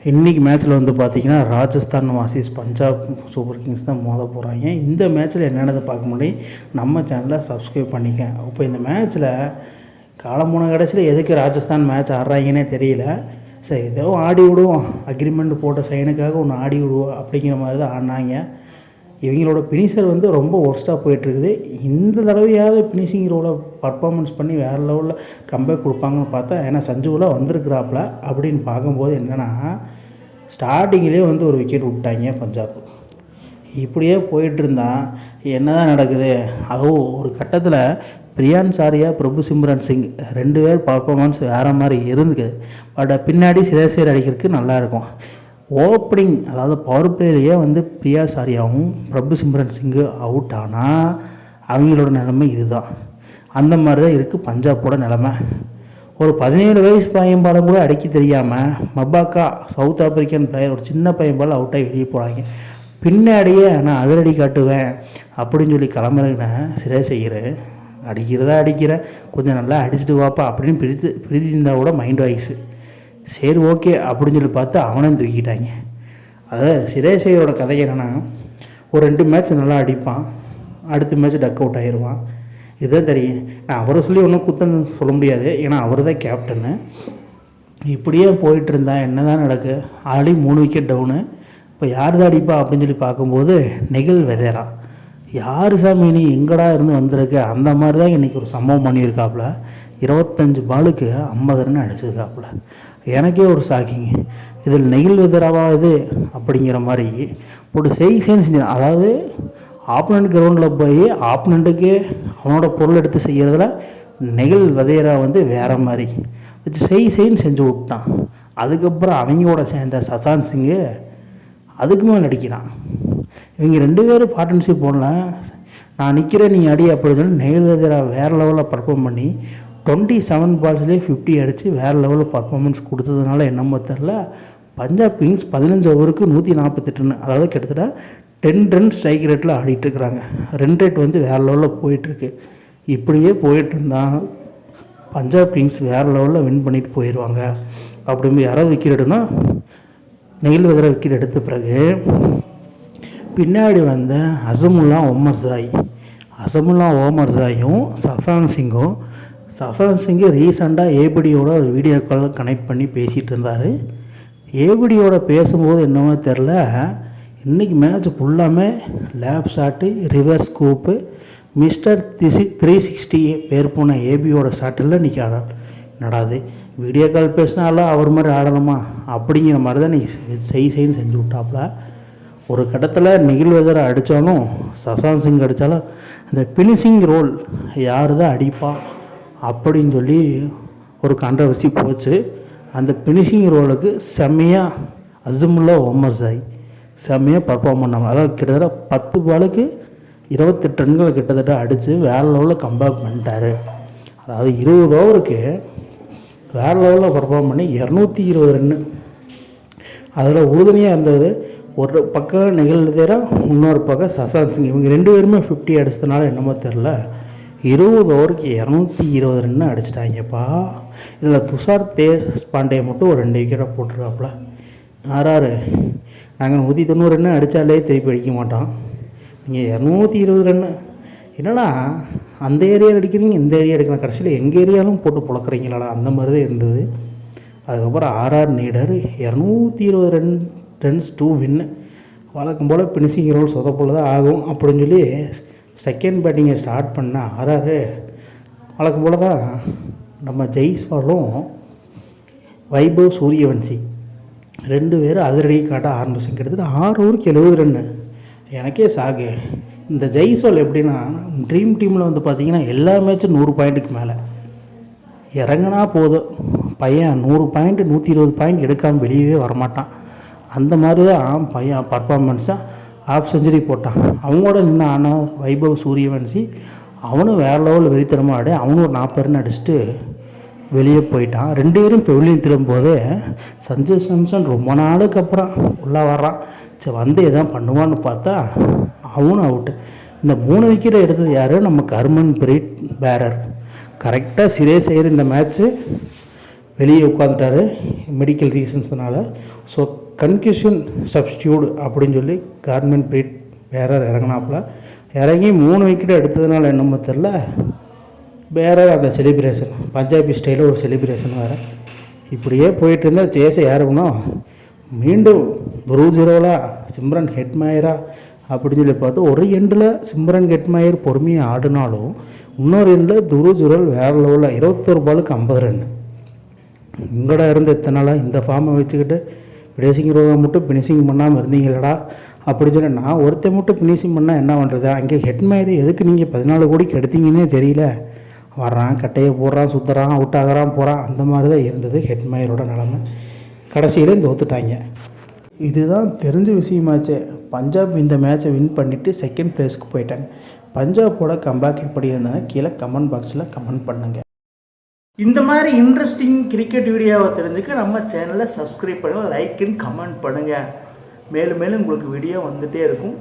இன்றைக்கி மேட்ச்சில் வந்து பார்த்திங்கன்னா ராஜஸ்தான் வாசிஸ் பஞ்சாப் சூப்பர் கிங்ஸ் தான் மோத போகிறாங்க. இந்த மேட்ச்சில் என்னென்னதை பார்க்க முடியும் நம்ம சேனலை சப்ஸ்கிரைப் பண்ணிக்க. இப்போ இந்த மேட்ச்சில் காலம் போன கடைசியில் எதுக்கு ராஜஸ்தான் மேட்ச் ஆடுறாங்கன்னே தெரியல. சரி ஏதோ ஆடி விடுவோம், அக்ரிமெண்ட் போட்ட சைனுக்காக ஒன்று ஆடி விடுவோம் அப்படிங்கிற மாதிரி தான் ஆடினாங்க. இவங்களோட ஃபினிஷர் வந்து ரொம்ப ஒர்ஸ்ட்டாக போயிட்டுருக்குது. இந்த தடவையாவது ஃபினிஷிங் ரோலை பர்ஃபார்மன்ஸ் பண்ணி வேறு லெவலில் கம்பேக் கொடுப்பாங்கன்னு பார்த்தா, ஏன்னா சஞ்சுவெலாம் வந்திருக்கிறாப்புல அப்படின்னு பார்க்கும்போது என்னென்னா, ஸ்டார்டிங்கிலே வந்து ஒரு விக்கெட் விட்டாங்க பஞ்சாப். இப்படியே போயிட்டுருந்தா என்ன தான் நடக்குது? அதுவும் ஒரு கட்டத்தில் பிரியான் சாரியா பிரபு சிம்ரன் சிங் 2 பேர் பர்ஃபார்மன்ஸ் வேறு மாதிரி இருந்துக்குது. பட் பின்னாடி சிரேசேர் அடிக்கிறதுக்கு நல்லாயிருக்கும். ஓப்பனிங் அதாவது பவர் பிளேலேயே வந்து பிரியா சாரியாவும் பிரபு சிம்ரன் சிங்கு அவுட் ஆனால் அவங்களோட நிலைமை இதுதான். அந்த மாதிரி தான் இருக்குது பஞ்சாப்போட நிலைமை. ஒரு 17 வயசு பையன் பாலம் கூட அடிக்க தெரியாமல் மபாக்கா சவுத் ஆப்பிரிக்கன் பிளேயர் ஒரு சின்ன பையன் பால் அவுட்டாகி வெளியே போகிறாங்க. பின்னாடியே நான் அதிரடி காட்டுவேன் அப்படின்னு சொல்லி கிளம்புறேன்னு சிரேசேயர் அடிக்கிறேன், கொஞ்சம் நல்லா அடிச்சுட்டு வாப்பா அப்படின்னு பிரீத்தி சிந்தாவோட மைண்ட் வாய்ஸு. சரி ஓகே அப்படின்னு சொல்லி பார்த்து அவனையும் தூக்கிட்டாங்க. அதாவது சிரேசேயரோட கதை என்னென்னா, ஒரு 2 மேட்ச் நல்லா அடிப்பான், அடுத்த மேட்ச் டக் அவுட் ஆயிடுவான். இதுதான் தெரியும். நான் அவரை சொல்லி ஒன்றும் குத்தம் சொல்ல முடியாது, ஏன்னா அவர் தான் கேப்டனு. இப்படியே போயிட்டு இருந்தா என்ன தான் நடக்கு? Already 3 wicket down. இப்போ யார் தான் அடிப்பா அப்படின்னு சொல்லி பார்க்கும்போது நெகில் வெதேரா. யார் சாமி நீ எங்கடா இருந்து வந்திருக்கு? அந்த மாதிரி தான் இன்றைக்கி ஒரு சம்பவம் பண்ணியிருக்காப்புல. 25 பாலுக்கு 50 ரன் அடிச்சிருக்காப்புல. எனக்கே ஒரு ஷாக்கிங். இதில் நெகில் வெதராவா இது அப்படிங்கிற மாதிரி போட்டு செஞ்சு, அதாவது ஆப்பனண்ட் கிரவுண்டில் போய் ஆப்பனண்ட்டுக்கு அவனோட பொருள் எடுத்து செய்கிறதுல நெகில் வெதேரா வந்து வேறு மாதிரி வச்சு செய்ன்னு செஞ்சு விட்டான். அதுக்கப்புறம் அவங்களோட சேர்ந்த சசாந்த் சிங்கு அதுக்கு மேலே அடிக்கிறான். இவங்க 2 பேரும் பார்ட்னர்ஷிப் போடல. நான் நிற்கிறேன் நீ அடி அப்படி சொல்லி நெகில் வெதேரா வேறு லெவலில் பர்ஃபார்ம் பண்ணி 27 பால்ஸ்லேயே 50 அடித்து வேறு லெவலில் பர்ஃபார்மன்ஸ் கொடுத்ததுனால என்னமோ தெரில, பஞ்சாப் கிங்ஸ் 15 ஓவருக்கு 148 ரன், அதாவது கிட்டத்தட்ட 10 ரன் ஸ்ட்ரைக் ரேட்டில் ஆடிட்டுருக்குறாங்க. ரன் ரேட் வந்து வேறு லெவலில் போயிட்டுருக்கு. இப்படியே போயிட்டுருந்தான் பஞ்சாப் கிங்ஸ் வேறு லெவலில் வின் பண்ணிட்டு போயிடுவாங்க. அப்படி யாராவது விக்கெட் எடுனா நெகில் வெதேரா விக்கெட் எடுத்த பிறகு பின்னாடி வந்த அசமுல்லா ஓமர் ஜாயும் சசாந்த் சிங்கு ரீசெண்டாக ஏபிடியோட ஒரு வீடியோ கால் கனெக்ட் பண்ணி பேசிகிட்டு இருந்தார். ஏபிடியோட பேசும்போது என்னவோ தெரில, இன்றைக்கி மேட்ச் ஃபுல்லாமே lab shot, reverse scoop, mister 360 பேர் போன ஏபியோட ஷாட்டில் இன்றைக்கி நடாது. வீடியோ கால் பேசினாலும் அவர் மாதிரி ஆடணுமா அப்படிங்கிற மாதிரி தான் இன்றைக்கி செய்ன்னு செஞ்சு விட்டாப்புல. ஒரு கட்டத்தில் நெகில் வெதேரா அடித்தாலும் சசாந்த் சிங் அடித்தாலும் அந்த ஃபினிஷிங் ரோல் யார் தான் அடிப்பா அப்படின்னு சொல்லி ஒரு கான்ட்ரவர்சி போச்சு. அந்த ஃபினிஷிங் ரோலுக்கு செம்மையாக அசமுல்லா ஓமர் ஜாய் செம்மையாக பர்ஃபார்ம் பண்ணாங்க. அதாவது கிட்டத்தட்ட 10 பாலுக்கு 28 ரன்களை கிட்டத்தட்ட அடித்து வேறு லெவலில் கம்பேக் பண்ணிட்டார். அதாவது 20 ஓவருக்கு வேறு லெவலில் பர்ஃபார்ம் பண்ணி 220 ரன்னு. அதில் உறுதுணையாக இருந்தது ஒரு பக்கம் நெகில் வெதேரா, இன்னொரு பக்கம் சசாந்த் சிங். இவங்க 2 பேருமே 50 அடிச்சதுனால என்னமோ தெரில 20 ஓவருக்கு 220 ரன்னு அடிச்சிட்டாங்கப்பா. இதில் துஷார் தேஷ்பாண்டே மட்டும் ஒரு 2 விக்கெட்டை போட்டிருக்காப்புல. யாராரு நாங்கள் 190 ரன்னு அடித்தாலே திருப்பி அடிக்க மாட்டோம், நீங்கள் 220 ரன்னு என்னடா அந்த ஏரியாவில் அடிக்கிறீங்க இந்த ஏரியா அடிக்கலாம், கடைசியில் எங்கள் ஏரியாலும் போட்டு புழக்கிறீங்களாடா, அந்த மாதிரி தான் இருந்தது. அதுக்கப்புறம் ஆர்ஆர் நீடர் 220 ரன்ஸ் 2 வின்னு. வழக்கம் போல் ஃபினிஷிங் ரோல் சொதப்போல் தான் ஆகும் அப்படின்னு சொல்லி செகண்ட் பேட்டிங்கை ஸ்டார்ட் பண்ண ஆர்ஆர் வழக்கம் போல் தான் நம்ம ஜெய்ஸ்வாலும் வைபவ் சூரியவன்சி 2 பேரும் அதிரடி காட்ட ஆரம்பிச்சு. கிட்டத்தட்ட 6 ஓவருக்கு 70 ரன்னு. எனக்கே சாகு. இந்த ஜெய்ஸ்வால் எப்படின்னா ட்ரீம் டீமில் வந்து பார்த்திங்கன்னா எல்லா மேட்சும் 100 பாயிண்ட்டுக்கு மேலே இறங்கினா போதும் பையன் 100 பாயிண்ட் 120 பாயிண்ட் எடுக்காமல் வெளியவே வரமாட்டான். அந்த மாதிரி தான் பையன் பர்ஃபார்மன்ஸாக ஹாஃப் செஞ்சுரி போட்டான். அவங்களோட நின்று ஆனால் வைபவ் சூரியவன்சி அவனும் வேறு லெவலில் வெறித்தனமாக ஆடி அவனும் ஒரு 40 ரன் அடிச்சுட்டு வெளியே போயிட்டான். 2 பேரும் இப்போ வெளியே திரும்பும்போது சஞ்சு சாம்சன் ரொம்ப நாளுக்கு அப்புறம் உள்ளே வர்றான். சரி வந்து எதாவது பண்ணுவான்னு பார்த்தா அவனும் அவுட்டு. இந்த 3 விக்கெட்டை எடுத்தது யார்? நம்ம ஹர்மன் பிரீத் பேரர். கரெக்டாக சிரேசேயர் இந்த மேட்ச்சு வெளியே உட்காந்துட்டார் மெடிக்கல் ரீசன்ஸ்னால. ஸோ கன்க்யூஷன் சப்ஸ்டியூட் அப்படின்னு சொல்லி கார்மெண்ட் பிரீட் பேரர் இறங்கினாப்புல இறங்கி 3 விக்கெட் எடுத்ததுனால என்னமோ தெரில பேரர் அந்த செலிப்ரேஷன் பஞ்சாபி ஸ்டைலில் ஒரு செலிப்ரேஷன் வேறு இப்படியே போயிட்டு இருந்தால் சேஸை யாருக்கணும் மீண்டும் துருவ் ஜுரேலா சிம்ரன் ஹெட்மயரா அப்படின்னு சொல்லி பார்த்து ஒரு எண்டில் சிம்ரன் ஹெட்மயர் பொறுமையாக ஆடினாலும் இன்னொரு எண்டில் துருவ் ஜுரேல் வேறு லெவலில் 21 பாலுக்கு 50 ரன். உங்களோட இருந்து எத்தனை நாளாக இந்த ஃபார்மை வச்சுக்கிட்டு ஃபினிஷிங் ரோவை மட்டும் ஃபினிஷிங் பண்ணாமல் இருந்தீங்களடா அப்படின்னு சொல்லி நான் ஒருத்தர் மட்டும் ஃபினிஷிங் பண்ணால் என்ன பண்ணுறது? அங்கே ஹெட்மயர் எதுக்கு நீங்கள் 14 கோடிக்கு எடுத்தீங்கன்னே தெரியல. வர்றான் கட்டையை போடுறான் சுற்றுறான் அவுட் ஆகிறான் போகிறான் அந்த மாதிரி தான் இருந்தது ஹெட்மயரோட நிலமை. கடைசியிலே தோத்துட்டாங்க. இதுதான் தெரிஞ்ச விஷயமாச்சே. பஞ்சாப் இந்த மேட்சை வின் பண்ணிவிட்டு செகண்ட் ப்ளேஸ்க்கு போயிட்டாங்க. பஞ்சாபோட கம்பேக் எப்படி இருந்தாங்க கீழே கமெண்ட் பாக்ஸில் கமெண்ட் பண்ணுங்கள். இந்த மாதிரி இன்ட்ரெஸ்டிங் கிரிக்கெட் வீடியோவை தெரிஞ்சுக்க நம்ம சேனலை சப்ஸ்கிரைப் பண்ணுங்கள், லைக் அண்ட் கமெண்ட் பண்ணுங்கள். மேலும் மேலும் உங்களுக்கு வீடியோ வந்துகிட்டே இருக்கும்.